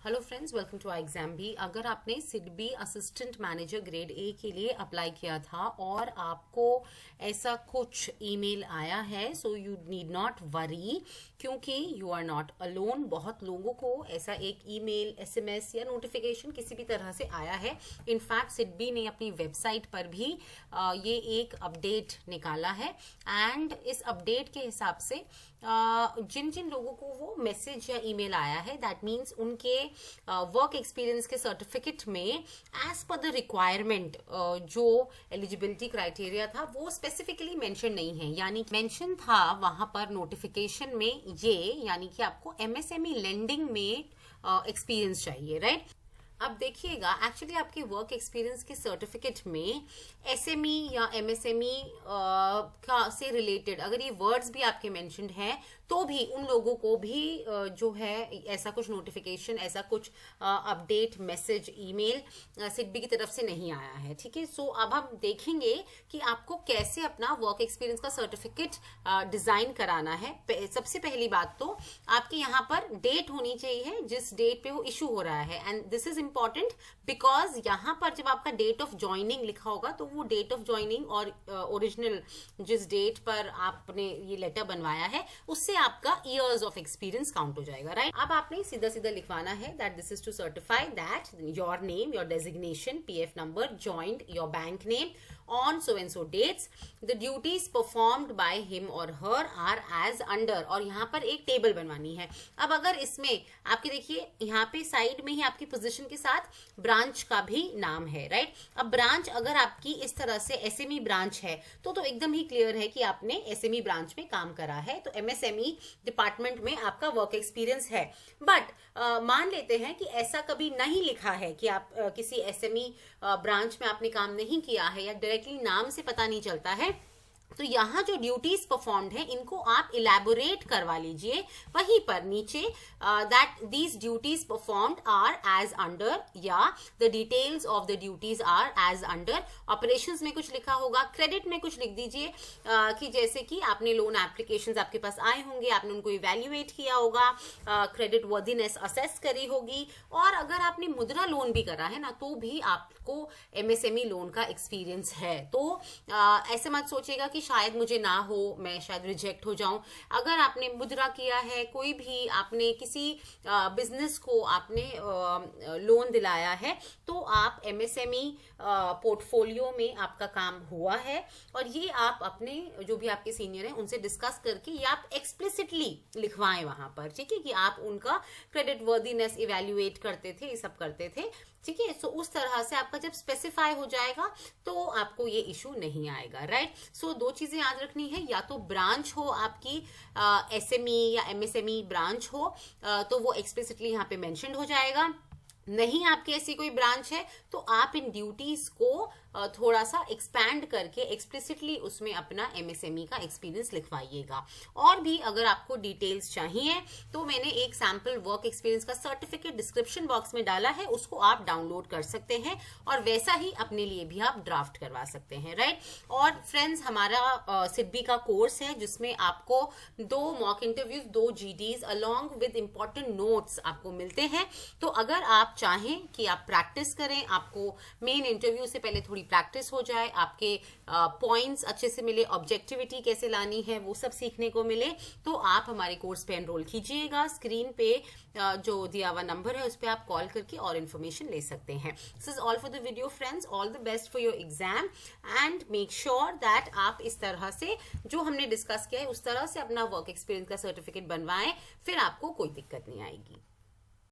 Hello friends, welcome to exam भी। अगर आपने SIDBI assistant manager grade A के लिए अप्लाई किया था और आपको ऐसा कुछ ईमेल आया है, so you need not worry, क्योंकि यू आर नॉट अलोन। बहुत लोगों को ऐसा एक ईमेल, एसएमएस या नोटिफिकेशन किसी भी तरह से आया है। इनफैक्ट सिडबी ने अपनी वेबसाइट पर भी ये एक अपडेट निकाला है एंड इस अपडेट के हिसाब से जिन जिन लोगों को वो मैसेज या ईमेल आया है, दैट मीन्स उनके वर्क एक्सपीरियंस के सर्टिफिकेट में एज पर द रिक्वायरमेंट जो एलिजिबिलिटी क्राइटेरिया था वो स्पेसिफिकली मेंशन नहीं है। यानी मेंशन था वहां पर नोटिफिकेशन में ये, यानी कि आपको एमएसएमई लेंडिंग में एक्सपीरियंस चाहिए, राइट। अब देखिएगा, एक्चुअली आपके वर्क एक्सपीरियंस के सर्टिफिकेट में एसएमई या एमएसएमई का से रिलेटेड अगर ये वर्ड्स भी आपके मेंशन्ड हैं तो भी उन लोगों को भी जो है ऐसा कुछ नोटिफिकेशन, ऐसा कुछ अपडेट मैसेज, ईमेल सिडबी की तरफ से नहीं आया है। ठीक है, सो अब हम देखेंगे कि आपको कैसे अपना वर्क एक्सपीरियंस का सर्टिफिकेट डिजाइन कराना है। सबसे पहली बात तो आपके यहाँ पर डेट होनी चाहिए जिस डेट पे वो इशू हो रहा है, and this is important because यहाँ पर जब आपका डेट ऑफ ज्वाइनिंग लिखा होगा तो वो डेट ऑफ ज्वाइनिंग और ओरिजिनल जिस डेट पर आपने ये लेटर बनवाया है उससे आपका ईयर्स ऑफ एक्सपीरियंस काउंट हो जाएगा, राइट। अब आपने सीधा सीधा लिखवाना है that this is to certify that your name, your designation, PF number, joint your bank name on so and so dates, the duties performed by him or her are as under, और यहाँ पर एक table बनवानी है। अब अगर इसमें आपके देखिए यहाँ पे साइड में ही आपकी पोजीशन के साथ ब्रांच का भी नाम है, राइट। अब ब्रांच अगर आपकी इस तरह से एसएमई ब्रांच है तो एकदम ही क्लियर है कि आपने एसएमई ब्रांच में काम करा है, तो एमएसएमई डिपार्टमेंट में आपका वर्क एक्सपीरियंस है। बट मान लेते हैं कि ऐसा कभी नहीं लिखा है कि आप किसी एसएमई ब्रांच में आपने काम नहीं किया है या डायरेक्टली नाम से पता नहीं चलता है, तो यहाँ जो ड्यूटीज परफॉर्म्ड है इनको आप इलेबोरेट करवा लीजिए वहीं पर नीचे, that these duties performed are as under, या the details of the duties are as under. Operations में कुछ लिखा होगा, क्रेडिट में कुछ लिख दीजिए कि जैसे कि आपने लोन एप्लीकेशंस आपके पास आए होंगे, आपने उनको इवेल्युएट किया होगा, क्रेडिट वर्दीनेस असेस करी होगी, और अगर आपने मुद्रा लोन भी करा है ना तो भी आपको एमएसएमई लोन का एक्सपीरियंस है। तो ऐसे मत सोचिएगा कि शायद मुझे ना हो, मैं शायद रिजेक्ट हो जाऊं। अगर आपने मुद्रा किया है, कोई भी आपने किसी बिजनेस को आपने लोन दिलाया है, तो आप एमएसएमई पोर्टफोलियो में आपका काम हुआ है और ये आप अपने जो भी आपके सीनियर हैं उनसे डिस्कस करके ये आप एक्सप्लिसिटली लिखवाएं वहां पर, ठीक है, कि आप उनका क्रेडिट वर्दीनेस इवेल्युएट करते थे, ये सब करते थे। ठीक है, सो उस तरह से आपका जब स्पेसिफाई हो जाएगा तो आपको ये इशू नहीं आएगा, राइट। सो दो चीजें याद रखनी है, या तो ब्रांच हो आपकी एसएमई या एमएसएमई ब्रांच हो तो वो एक्सप्लिसिटली यहाँ पे मेंशन्ड हो जाएगा। नहीं आपकी ऐसी कोई ब्रांच है तो आप इन ड्यूटीज को थोड़ा सा एक्सपैंड करके एक्सप्लिसिटली उसमें अपना एमएसएमई का एक्सपीरियंस लिखवाइएगा। और भी अगर आपको डिटेल्स चाहिए तो मैंने एक सैंपल वर्क एक्सपीरियंस का सर्टिफिकेट डिस्क्रिप्शन बॉक्स में डाला है, उसको आप डाउनलोड कर सकते हैं और वैसा ही अपने लिए भी आप ड्राफ्ट करवा सकते हैं, राइट। और फ्रेंड्स, हमारा सिडबी का कोर्स है जिसमें आपको 2 mock interviews, 2 GDs along with important notes आपको मिलते हैं। तो अगर आप चाहें कि आप प्रैक्टिस करें, आपको मेन इंटरव्यू से पहले थोड़ी प्रैक्टिस हो जाए, आपके पॉइंट्स अच्छे से मिले, ऑब्जेक्टिविटी कैसे लानी है वो सब सीखने को मिले, तो आप हमारे कोर्स पे एनरोल कीजिएगा। स्क्रीन पे जो दिया हुआ नंबर है उस पर आप कॉल करके और इन्फॉर्मेशन ले सकते हैं। This is all for the video friends, all the best for your exam and make sure that आप इस तरह से जो हमने डिस्कस किया है उस तरह से अपना वर्क एक्सपीरियंस का सर्टिफिकेट बनवाएं, फिर आपको कोई दिक्कत नहीं आएगी।